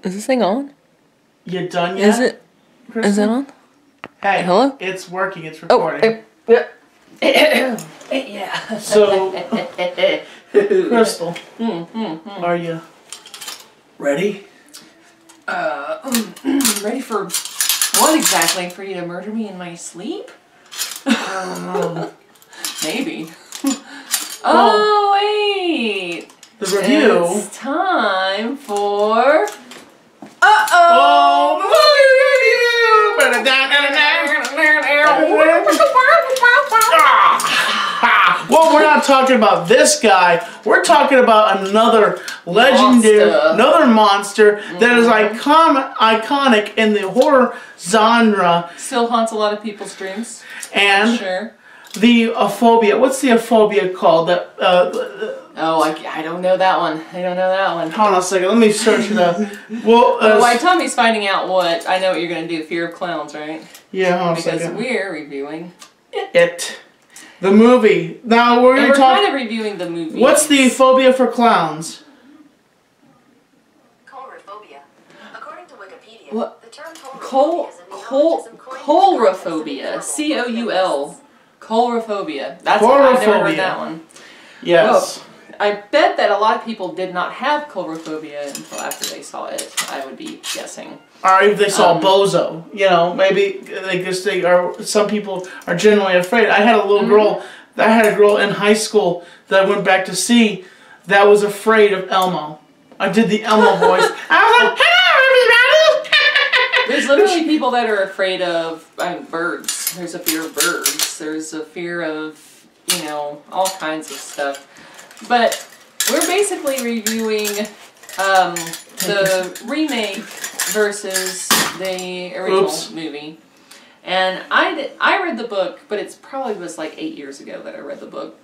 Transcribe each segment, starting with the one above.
Is this thing on? You done yet? Is it? Kristen? Is it on? Hey, hello? It's working. It's recording. Oh, yeah. So, Crystal, are you ready? Ready for what exactly? For you to murder me in my sleep? Maybe. Oh, wait. The review. It's time for... Oh Movie Review! Well, we're not talking about this guy. We're talking about another legendary, another monster that is iconic in the horror genre. Still haunts a lot of people's dreams. And sure. The aphobia. What's the aphobia called? Oh, I don't know that one. I don't know that one. Hold on a second. Let me search it up. Well, while Tommy's finding out what, I know what you're going to do. Fear of clowns, right? Yeah, hold on a because second. we're reviewing it. The movie. Now we're going to talk. We're kind of reviewing the movie. What's the phobia for clowns? Coulrophobia. According to Wikipedia, what? the term coulrophobia. C-O-U-L. Coulrophobia. That's coulrophobia. I've never heard that one. Yes. Well, I bet that a lot of people did not have coulrophobia until after they saw it. I would be guessing. Or if they saw Bozo, you know, maybe they just think. Or some people are generally afraid. I had a little girl. I had a girl in high school that I went back to see that was afraid of Elmo. I did the Elmo voice. I was like, "Hello, everybody!" There's literally people that are afraid of birds. There's a fear of birds. There's a fear of, you know, all kinds of stuff. But we're basically reviewing the remake versus the original movie. And I read the book, but it's probably was like 8 years ago that I read the book.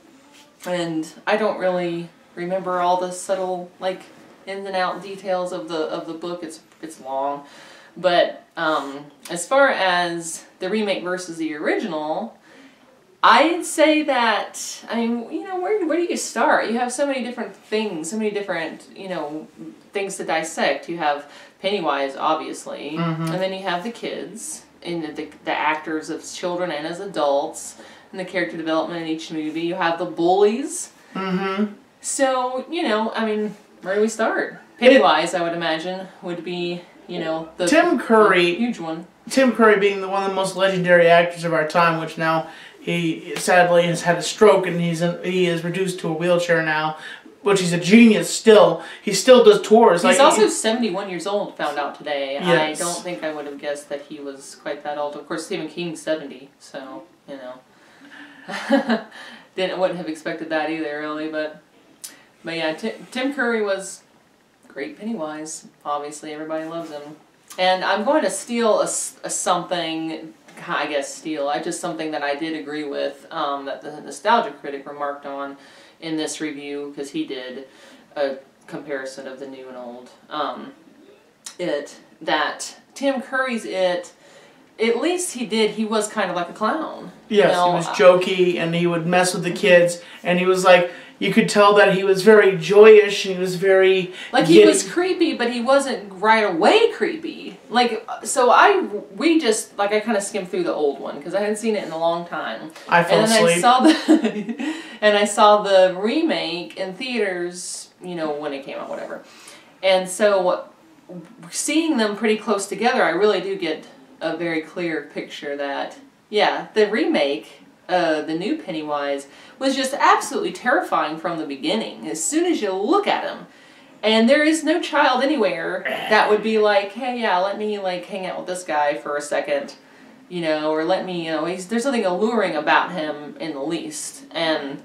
And I don't really remember all the subtle, like, ins and out details of the book. It's long. But as far as the remake versus the original, I'd say that, I mean, you know, where do you start? You have so many different things, so many different, you know, things to dissect. You have Pennywise, obviously, and then you have the kids, and the actors as children and as adults, and the character development in each movie. You have the bullies. So, you know, I mean, where do we start? Pennywise, I would imagine, would be, you know, the huge one. Tim Curry being one of the most legendary actors of our time, which now he sadly has had a stroke and he is reduced to a wheelchair now, which he's a genius still. He still does tours. He's also 71 years old, found out today. Yes. I don't think I would have guessed that he was quite that old. Of course, Stephen King's 70, so, you know. Wouldn't have expected that either, really, but yeah, Tim Curry was great Pennywise. Obviously, everybody loves him. And I'm going to steal something, I guess something that I did agree with, that the Nostalgia Critic remarked on in this review, because he did a comparison of the new and old. That Tim Curry's It, at least he was kind of like a clown. Yes, you know? He was jokey, and he would mess with the kids, and he was like, you could tell that he was very joyous, and he was very... Like, he was creepy, but he wasn't right away creepy. Like, so I kind of skimmed through the old one, because I hadn't seen it in a long time. I fell asleep. And I saw the remake in theaters, you know, when it came out, whatever. And so, seeing them pretty close together, I really do get a very clear picture that, yeah, the remake... the new Pennywise was just absolutely terrifying from the beginning. As soon as you look at him, and there is no child anywhere that would be like, hey, yeah, let me like hang out with this guy for a second, you know, or let me, you know, there's nothing alluring about him in the least. And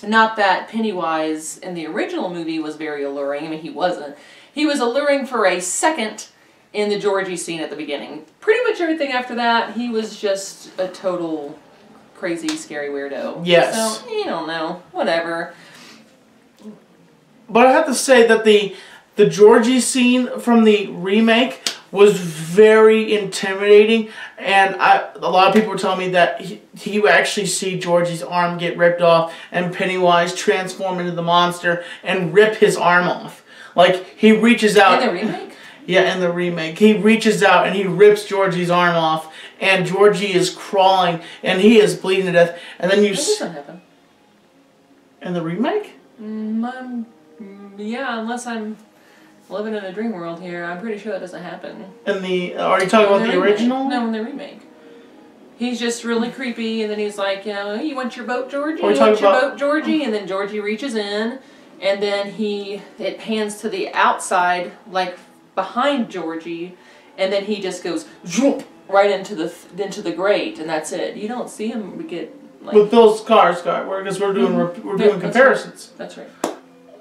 not that Pennywise in the original movie was very alluring. I mean, he wasn't. He was alluring for a second in the Georgie scene at the beginning. Pretty much everything after that, he was just a total crazy, scary weirdo. Yes. So, you don't know. Whatever. But I have to say that the Georgie scene from the remake was very intimidating, and a lot of people were telling me that he would actually see Georgie's arm get ripped off and Pennywise transform into the monster and rip his arm off. Like, he reaches out... In the remake? Yeah, in the remake. He reaches out and he rips Georgie's arm off, and Georgie is crawling, and he is bleeding to death. And then you... That doesn't happen. In the remake? Yeah, unless I'm living in a dream world here, I'm pretty sure that doesn't happen. In the... Are you talking about the original? No, in the remake. He's just really creepy, and then he's like, you know, you want your boat, Georgie? Or You want your boat, Georgie? And then Georgie reaches in, and then it pans to the outside, like behind Georgie, and then he just goes zoop, right into the grate, and that's it. You don't see him get like... With Bill Skarsgård, because we're doing comparisons. That's right.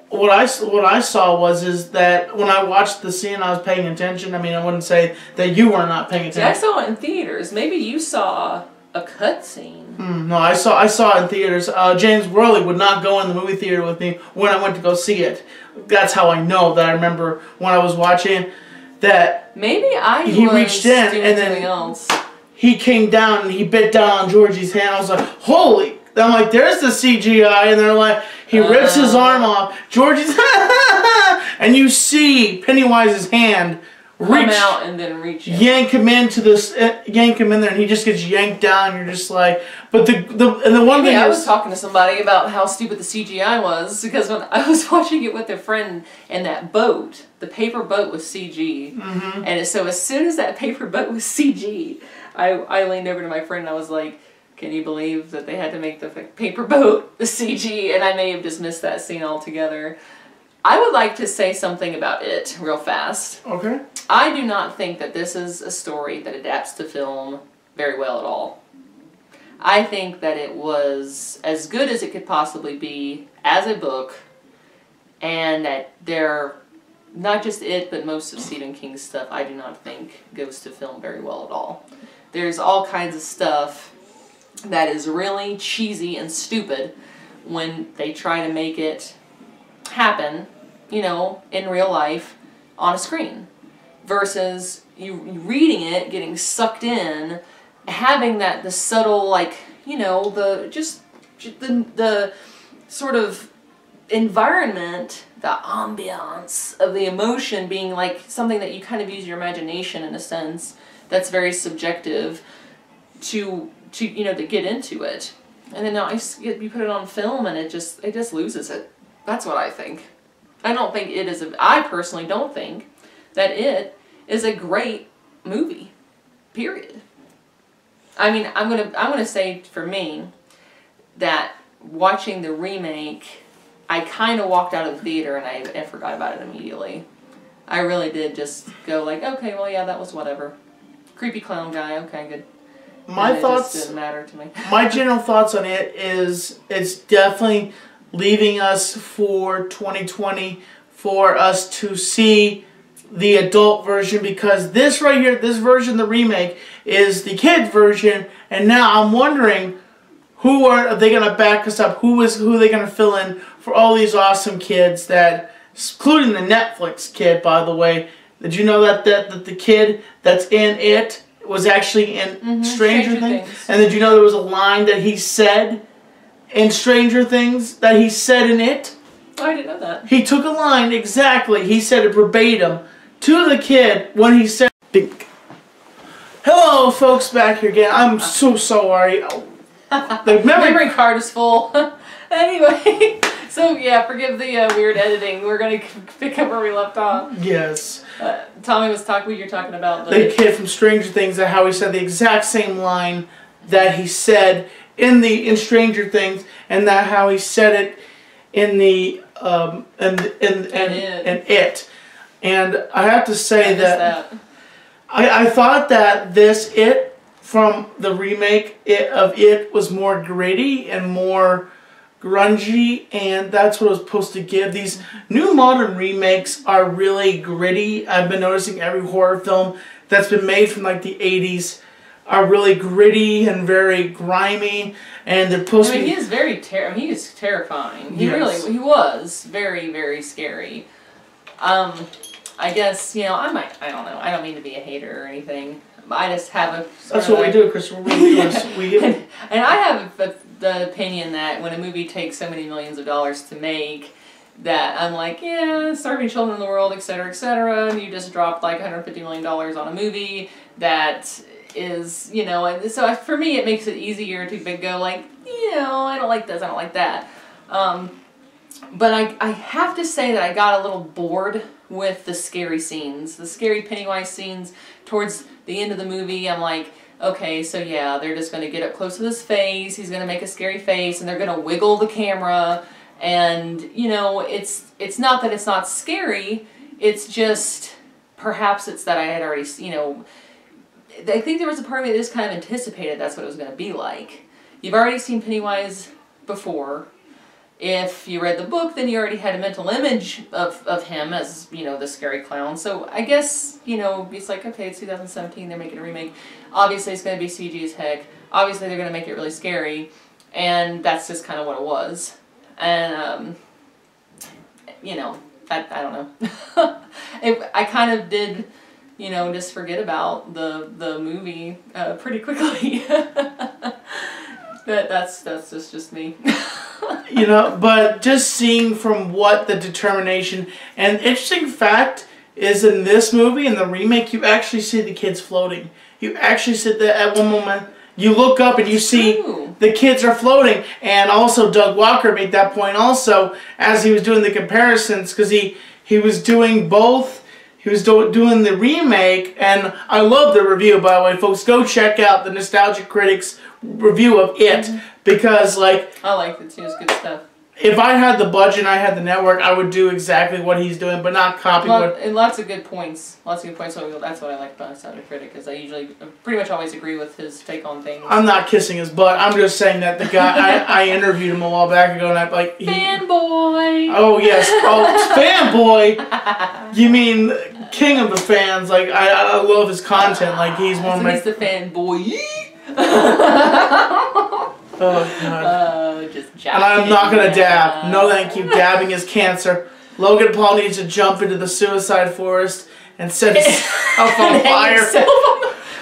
What I saw is that when I watched the scene, I was paying attention. I mean, I wouldn't say that you were not paying attention. See, I saw it in theaters. Maybe you saw a cut scene. No, I saw it in theaters. James Worley would not go in the movie theater with me when I went to go see it. That's how I know that I remember when I was watching that. Maybe he reached in and then else. He came down and he bit down on Georgie's hand. I was like, holy! I'm like, there's the CGI, and they're like, he rips his arm off. Georgie's, and you see Pennywise's hand reach out and then reach in. yank him in there, and he just gets yanked down. You're just like, but the one thing I was talking to somebody about how stupid the CGI was, because when I was watching it with a friend, and that boat, the paper boat was CG, and so as soon as that paper boat was CG, I leaned over to my friend and I was like, can you believe that they had to make the paper boat the CG? And I may have dismissed that scene altogether. I would like to say something about it real fast. Okay. I do not think that this is a story that adapts to film very well at all. I think that it was as good as it could possibly be as a book, and that not just it, but most of Stephen King's stuff I do not think goes to film very well at all. There's all kinds of stuff that is really cheesy and stupid when they try to make it happen, you know, in real life on a screen, versus you reading it, getting sucked in, having the subtle, like, you know, the sort of environment, the ambiance of the emotion being like something that you kind of use your imagination in a sense that's very subjective to you know, to get into it. And then you put it on film and it just loses it. That's what I think. I personally don't think that it is a great movie. Period. I mean, I'm gonna say for me that watching the remake, I kind of walked out of the theater and I forgot about it immediately. I really did just go like, okay, well, yeah, that was whatever. Creepy clown guy, okay, good. My thoughts just didn't matter to me. My general thoughts on it is it's definitely leaving us for 2020 for us to see the adult version, because this right here, this version, the remake, is the kids version, and now I'm wondering who are they going to back us up? Who are they going to fill in for all these awesome kids that, including the Netflix kid, by the way. Did you know that the kid that's in it was actually in Stranger Things? And did you know there was a line that he said in Stranger Things that he said in it? Oh, I didn't know that. He took a line exactly. He said it verbatim to the kid when he said, "Bink." Hello, folks, back here again. I'm so sorry. The memory card is full. Anyway, so yeah, forgive the weird editing. We're gonna pick up where we left off. Yes. Tommy was you're talking about the kid from Stranger Things, and how he said the exact same line that he said in Stranger Things, and that how he said it in the It. And I have to say that I thought that this It from the remake of It was more gritty and more grungy, and that's what it was supposed to give. These new modern remakes are really gritty. I've been noticing every horror film that's been made from like the 80s are really gritty and very grimy, and they're supposed to be... he is he is terrifying. He yes. he was very, very scary. I guess, you know, I don't know, I don't mean to be a hater or anything. I just have a... That's what we do, Chris. We're reviewers. And I have the opinion that when a movie takes so many millions of dollars to make, that I'm like, yeah, starving children in the world, etc., and you just dropped like $150 million on a movie that is, you know, and so for me it makes it easier to go like, you know, I don't like this, I don't like that. But I have to say that I got a little bored with the scary scenes, the scary Pennywise scenes towards the end of the movie. I'm like, okay, so yeah, they're just going to get up close to his face, he's going to make a scary face, and they're going to wiggle the camera, and, you know, it's not that it's not scary, it's just, perhaps it's that I had already, you know, I think there was a part of me that just kind of anticipated that's what it was going to be like. You've already seen Pennywise before. If you read the book, then you already had a mental image of him as, you know, the scary clown. So I guess, you know, it's like, okay, it's 2017, they're making a remake. Obviously it's going to be CG as heck. Obviously they're going to make it really scary. And that's just kind of what it was. And, you know, I don't know. I kind of did, you know, just forget about the movie pretty quickly. That's just me. You know, but just seeing from what the determination, and interesting fact is in this movie, in the remake, you actually see the kids floating. You actually see that at one moment, you look up and you see the kids are floating. And also Doug Walker made that point also as he was doing the comparisons, because he was doing both. He was doing the remake, and I love the review, by the way, folks. Go check out the Nostalgia Critics review of it, because, like... I like it too, it's good stuff. If I had the budget and I had the network, I would do exactly what he's doing, but not copy what... And lots of good points. Lots of good points, so that's what I like about Nostalgia Critic, because I usually pretty much always agree with his take on things. I'm not kissing his butt, I'm just saying that the guy, I interviewed him a while back ago, and I like... Fanboy! Oh, yes. Oh, fanboy! You mean king of the fans. Like, I love his content. Like, he's one of my... He's the fanboy. Oh, God. Just and I'm not going to dab. No, thank you. Dabbing is cancer. Logan Paul needs to jump into the suicide forest and set himself on fire.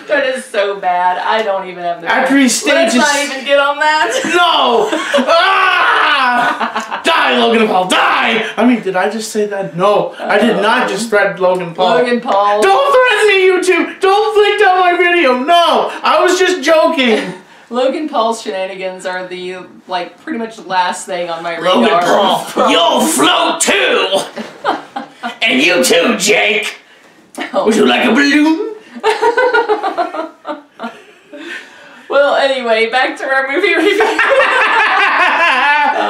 That is so bad. I don't even have the... After he stages... Let's not even get on that. No! Ah! Die, Logan Paul, die! I mean, did I just say that? No, I did not just threaten Logan Paul. Logan Paul. Don't threaten me, YouTube! Don't click down my video! No! I was just joking! Logan Paul's shenanigans are the, like, pretty much last thing on my radar. Logan Paul, you'll float too! And you too, Jake! Oh. Would you like a balloon? Well, anyway, back to our movie review.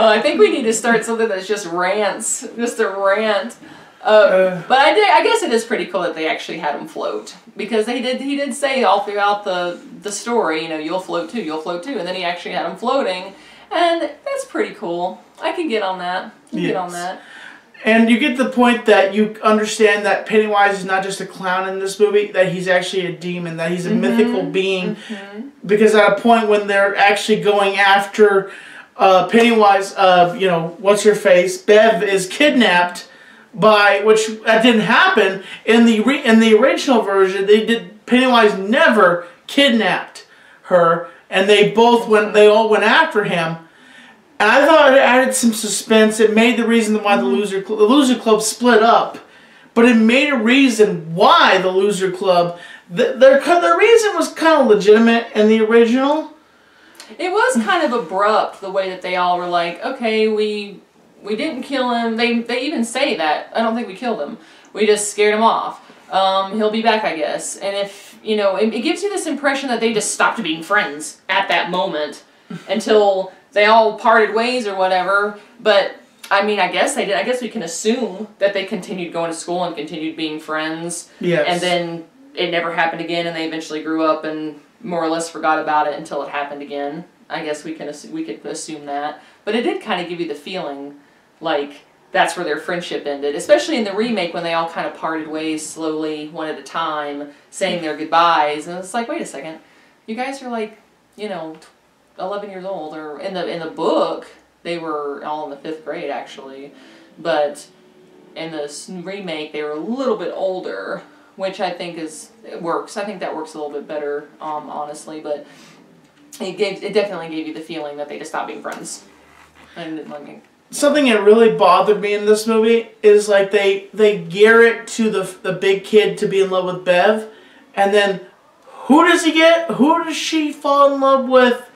I think we need to start something that's just rants, just a rant. But I guess it is pretty cool that they actually had him float, because he did say all throughout the story, you know, you'll float too, and then he actually had him floating, and that's pretty cool. I can get on that. Get on that. And you get the point that you understand that Pennywise is not just a clown in this movie, that he's actually a demon, that he's a mythical being. Because at a point when they're actually going after Pennywise, you know, what's her face, Bev is kidnapped by, which that didn't happen in the original version. Pennywise never kidnapped her, and they all went after him. And I thought it added some suspense. It made the reason why the Loser Club split up. But it made a reason why the Loser Club... Their reason was kind of legitimate in the original. It was kind of abrupt, the way that they all were like, okay, we didn't kill him. They even say that. I don't think we killed him. We just scared him off. He'll be back, I guess. And if, you know, it gives you this impression that they just stopped being friends at that moment until... they all parted ways or whatever, but I mean, I guess they did. I guess we can assume that they continued going to school and continued being friends. Yes. And then it never happened again, and they eventually grew up and more or less forgot about it until it happened again. I guess we could assume that. But it did kind of give you the feeling like that's where their friendship ended, especially in the remake when they all kind of parted ways slowly, one at a time, saying their goodbyes. And it's like, wait a second, you guys are like, you know, 11 years old, or in the book they were all in the 5th grade actually, but in this remake they were a little bit older, which I think works. I think that works a little bit better, honestly. But it definitely gave you the feeling that they just stopped being friends, and like, something that really bothered me in this movie is like they gear it to the big kid to be in love with Bev, and then who does he get? Who does she fall in love with?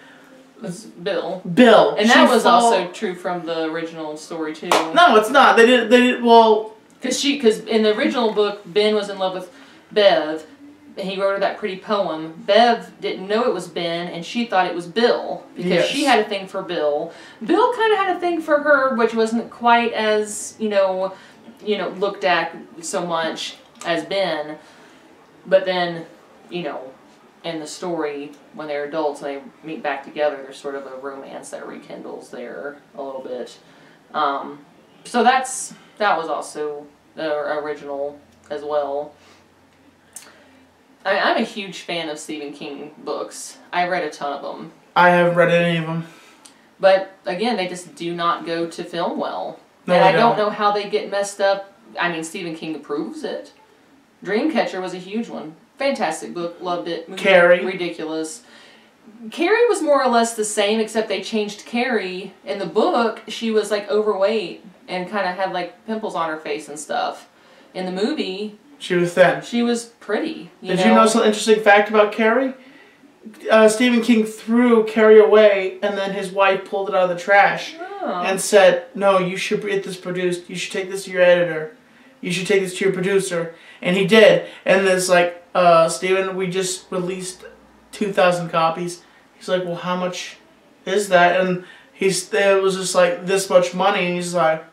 It's Bill. Bill. And that was also true from the original story too. No, it's not. They did well. Because in the original book, Ben was in love with Bev. And he wrote her that pretty poem. Bev didn't know it was Ben, and she thought it was Bill because she had a thing for Bill. Bill kind of had a thing for her, which wasn't quite as looked at so much as Ben. But then, in the story, when they're adults and they meet back together, there's sort of a romance that rekindles there a little bit. So that was also the original as well. I'm a huge fan of Stephen King books. I read a ton of them. I haven't read any of them. But again, they just do not go to film well. No, and I don't know how they get messed up. I mean, Stephen King approves it. Dreamcatcher was a huge one. Fantastic book. Loved it. Carrie. Ridiculous. Carrie was more or less the same, except they changed Carrie. In the book, she was like overweight and kind of had like pimples on her face and stuff. In the movie, she was thin. She was pretty. Did you know some interesting fact about Carrie? Stephen King threw Carrie away, and then his wife pulled it out of the trash and said, "No, you should get this produced. You should take this to your editor. You should take this to your producer." And he did. And it's like, Stephen, we just released 2,000 copies. He's like, well, how much is that? And it was just like this much money. And he's like,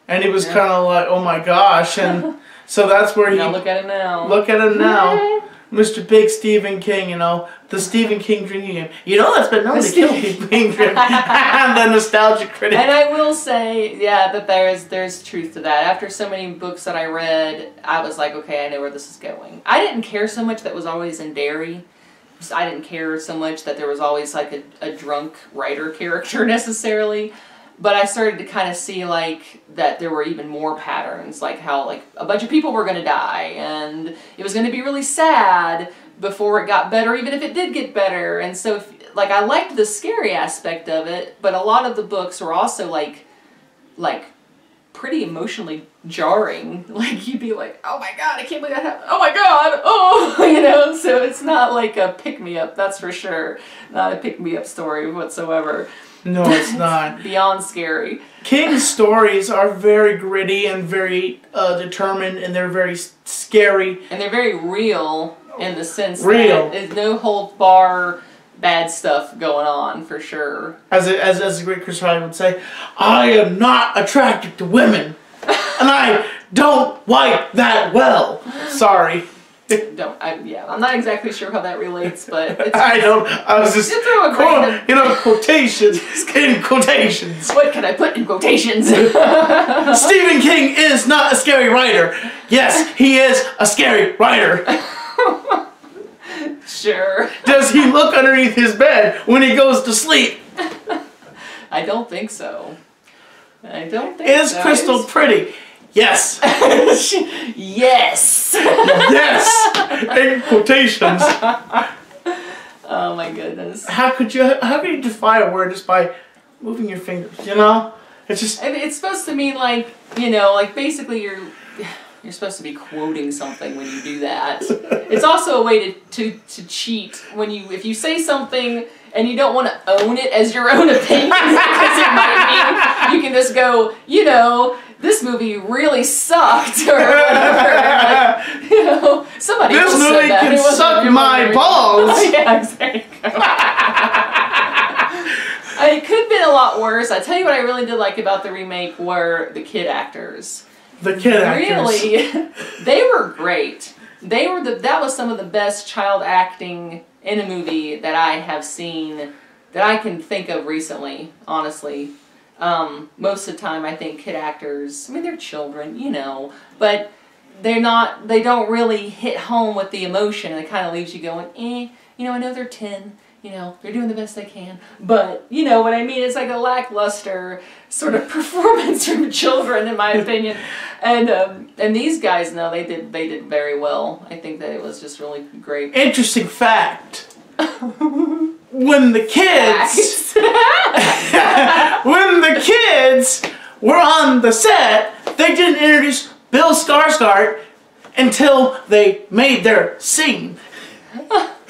and he was kind of like, oh my gosh. And so that's where now look at him now. Look at him now. Mr. Big Stephen King, the Stephen King drinking game. That's been known to kill people being driven. The nostalgic critic. And I will say, that there's truth to that. After so many books that I read, I was like, okay, I know where this is going. I didn't care so much that was always in Derry. I didn't care so much that there was always like a drunk writer character necessarily. But I started to kind of see like that there were even more patterns, like how like a bunch of people were going to die and it was going to be really sad before it got better, even if it did get better. And so like I liked the scary aspect of it, but a lot of the books were also like pretty emotionally jarring. Like you'd be like, oh my god, I can't believe that happened. Oh my god, oh, so it's not like a pick-me-up, that's for sure. Not a pick-me-up story whatsoever. No, it's not. Beyond scary. King's stories are very gritty and very determined, and they're very scary. And they're very real in the sense that there's no hold bar bad stuff going on, for sure. As a great Chris Riley would say, I am not attracted to women, and I don't wipe that well. Sorry. I'm not exactly sure how that relates, but it's I was just quotations in quotations. What can I put in quotations? Stephen King is not a scary writer. Yes, he is a scary writer. Sure. Does he look underneath his bed when he goes to sleep? I don't think so. Is Crystal pretty? Yes. Yes. Yes. In quotations. Oh my goodness. How could you define a word just by moving your fingers? It's just. I mean, it's supposed to mean like like basically you're supposed to be quoting something when you do that. It's also a way to cheat if you say something and you don't want to own it as your own opinion because it might mean you can just go, this movie really sucked, or whatever. Somebody this else movie said that. Can suck my balls. Yeah, exactly. It could have been a lot worse. I tell you what I really did like about the remake were the kid actors. The kid actors. Really, they were great. That was some of the best child acting in a movie that I have seen that I can think of recently, honestly. Most of the time I think kid actors, I mean they're children, but they don't really hit home with the emotion, and it kind of leaves you going, I know they're 10, they're doing the best they can, but you know what I mean, it's like a lackluster sort of performance from children in my opinion. And these guys, no, they did very well. I think that it was just really great. Interesting fact. when the kids when the kids were on the set, they didn't introduce Bill Skarsgård until they made their scene.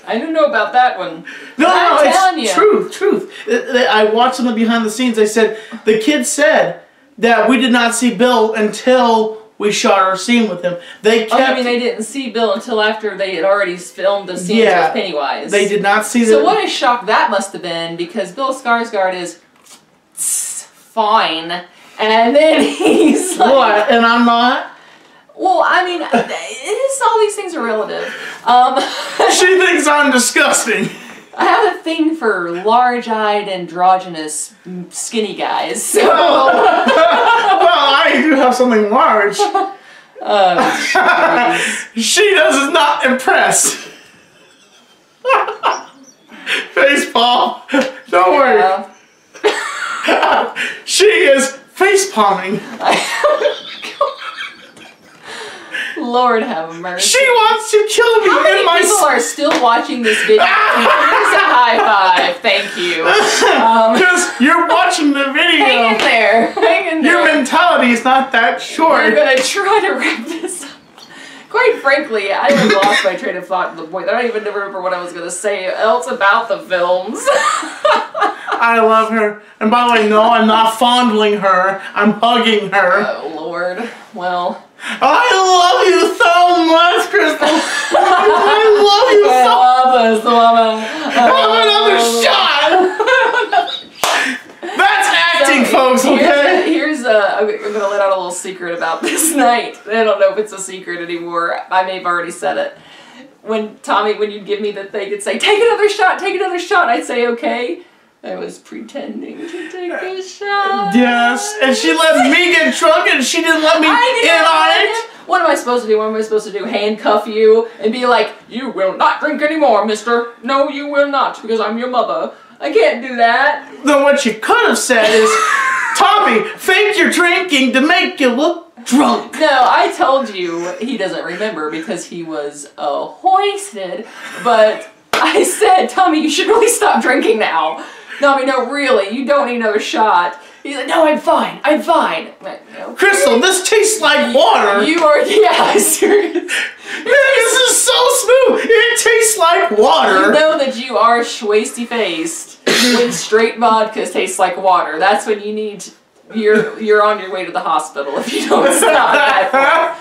I didn't know about that one. No, it's truth. I watched some of the behind the scenes. They said the kids said that we did not see Bill until we shot our scene with him. They kept. I mean, they didn't see Bill until after they had already filmed the scenes with Pennywise. They did not see. So what a shock that must have been, because Bill Skarsgård is fine, and then he's like, what? And I'm not. Well, I mean, all these things are relative. She thinks I'm disgusting. I have a thing for large-eyed, androgynous, skinny guys. So. Well, I do have something large. She does not impress. Facepalm. Don't worry. She is facepalming. Lord have mercy. She wants to kill me. How many people are still watching this video? Here's a high five. Thank you. Because you're watching the video. Hang in there. Hang in there. Your mentality is not that short. We're going to try to wrap this up. Quite frankly, I have lost my train of thought to the point that I don't even remember what I was going to say else about the films. I love her. And by the way, no, I'm not fondling her. I'm hugging her. Oh, Lord. Well... I love you so much, Crystal. I love you so much. Have another shot. That's acting, so, folks. Okay. I'm going to let out a little secret about this night. I don't know if it's a secret anymore. I may have already said it. When you'd give me the thing, it'd say, "Take another shot. Take another shot." I'd say, "Okay." I was pretending to take a shot. Yes, and she let me get drunk and she didn't let me in on it. What am I supposed to do? What am I supposed to do? Handcuff you and be like, "You will not drink anymore, mister. No, you will not, because I'm your mother." I can't do that. Then what you could have said is, "Tommy, fake your drinking to make you look drunk." No, I told you he doesn't remember because he was hoisted, but I said, "Tommy, you should really stop drinking now." No, I mean, no, really, you don't need another shot. He's like, "No, I'm fine. I'm fine." Like, no. Crystal, this tastes like water. You are, yeah, serious. Man, this is so smooth. It tastes like water. You know that you are schwasty-faced when straight vodka tastes like water. That's when you need, you're on your way to the hospital if you don't stop that.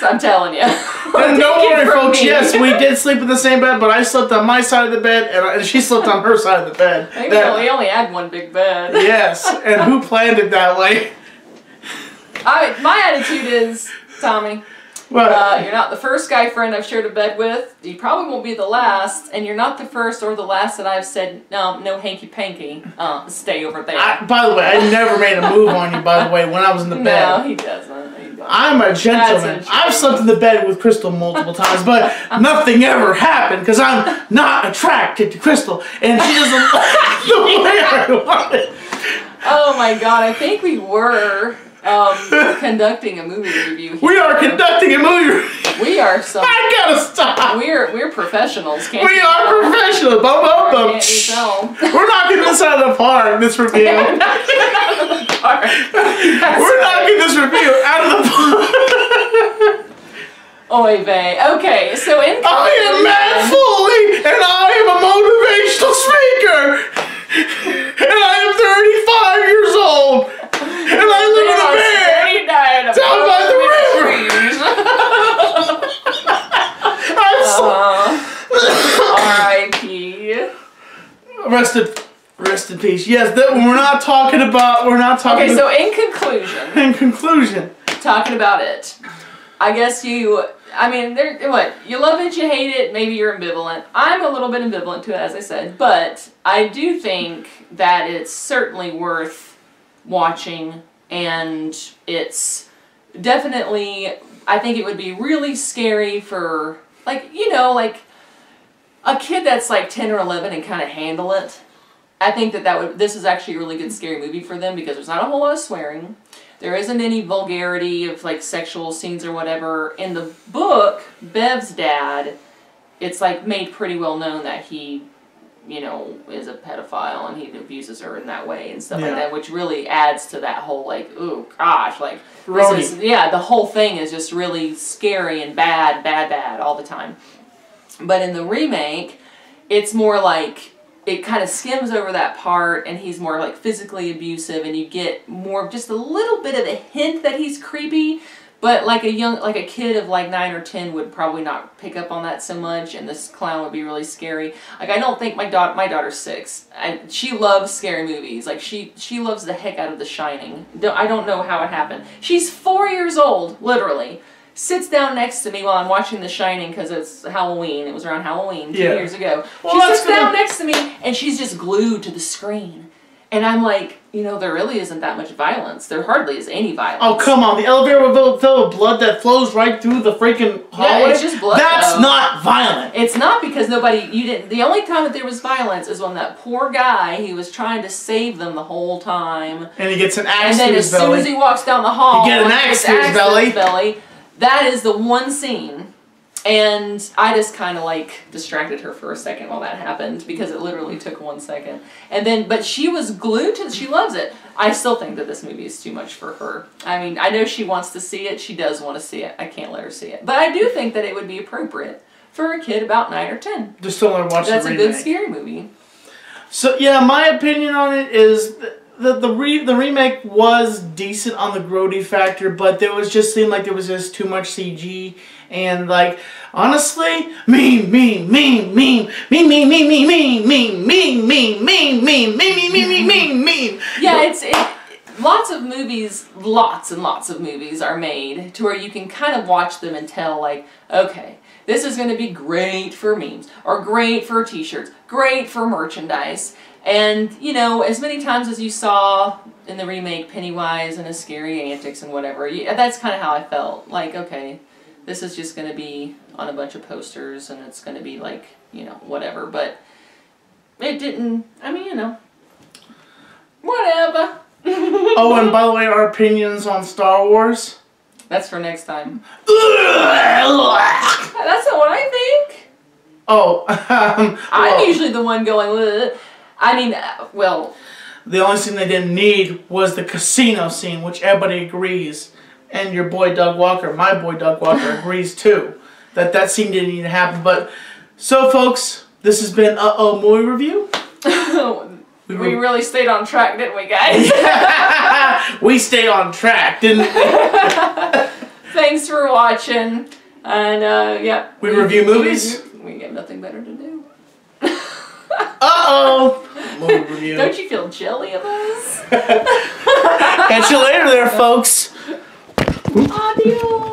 I'm telling you. And don't worry, folks. Me. Yes, we did sleep in the same bed, but I slept on my side of the bed, and she slept on her side of the bed. Maybe we only had one big bed. Yes, and who planned it that way? My attitude is, Tommy, you're not the first guy friend I've shared a bed with. You probably won't be the last, and you're not the first or the last that I've said, no hanky-panky, stay over there. By the way, I never made a move on you, by the way, when I was in the bed. No, he doesn't. I'm a gentleman. I've slept in the bed with Crystal multiple times, but nothing ever happened because I'm not attracted to Crystal, and she doesn't like the way I want it. Oh my God! I think we were conducting a movie review. We are conducting a movie review. We are so. I gotta stop. We're professionals. Can't we are professionals. Bum, bum, bum. Can't you tell? We're knocking this out of the park. This review. We're knocking it out of the park. We're knocking this review out of the park. Oy vey. Okay, so in I am Matt Foley, and I am a motivational speaker, and I am 35 years old, and I live in a van down by the river. I'm so R.I.P. Rest in peace. Yes, we're not talking about. Okay, so in conclusion. In conclusion. Talking about it. I guess you love it, you hate it, maybe you're ambivalent. I'm a little bit ambivalent to it, as I said, but I do think that it's certainly worth watching, and it's definitely, I think it would be really scary for, like a kid that's like 10 or 11 and kind of handle it. I think this is actually a really good scary movie for them because there's not a whole lot of swearing. There isn't any vulgarity of like sexual scenes or whatever. In the book, Bev's dad it's like made pretty well known that he, you know, is a pedophile and he abuses her in that way and stuff like that, which really adds to that whole like, ooh, gosh, like, this is, the whole thing is just really scary and bad all the time. But in the remake, it's more like, it kind of skims over that part and he's more like physically abusive and you get more, just a little bit of a hint that he's creepy. But like a kid of like 9 or 10 would probably not pick up on that so much, and this clown would be really scary. Like I don't think my daughter's 6. She loves scary movies. Like she loves the heck out of The Shining. I don't know how it happened. She's 4 years old, literally. Sits down next to me while I'm watching The Shining because it's Halloween. It was around Halloween 2 years ago. Well, she sits down next to me and she's just glued to the screen. And I'm like, you know, there really isn't that much violence. There hardly is any violence. Oh, come on. The elevator will fill with blood that flows right through the freaking hallway? Yeah, it's just blood, That's not violent. It's not because the only time that there was violence is when that poor guy, he was trying to save them the whole time. And he gets an axe to his belly. And then as soon as he walks down the hall, he gets an axe to his belly. That is the one scene. And I just kind of like distracted her for a second while that happened because it literally took 1 second. And then, but she was glued to it. She loves it. I still think that this movie is too much for her. I mean, I know she wants to see it. She does want to see it. I can't let her see it. But I do think that it would be appropriate for a kid about 9 or 10. Just don't want to watch the remake. That's a good scary movie. So, yeah, my opinion on it is the remake was decent on the grody factor, but there was just seemed like there was just too much CG. And like, honestly, mean. Yeah, lots and lots of movies are made to where you can kind of watch them and tell like, okay, this is going to be great for memes, or great for t-shirts, great for merchandise. And, you know, as many times as you saw in the remake Pennywise and his scary antics and whatever, that's kind of how I felt. Like, okay, this is just going to be on a bunch of posters and it's going to be like, you know, whatever. But it didn't, I mean, you know, whatever. Oh, and by the way, our opinions on Star Wars? That's for next time. That's not what I think. Oh, I'm usually the one going, ugh. I mean, well... The only thing they didn't need was the casino scene, which everybody agrees. And your boy Doug Walker, my boy Doug Walker, agrees too. That scene didn't need to happen. But, so folks, this has been Oh Movie Review. We really stayed on track, didn't we, guys? We stayed on track, didn't we? Thanks for watching. And, yeah. We review movies. We have nothing better to do. Uh-oh! Movie review. Don't you feel jelly of us? Catch you later there, folks. Adios.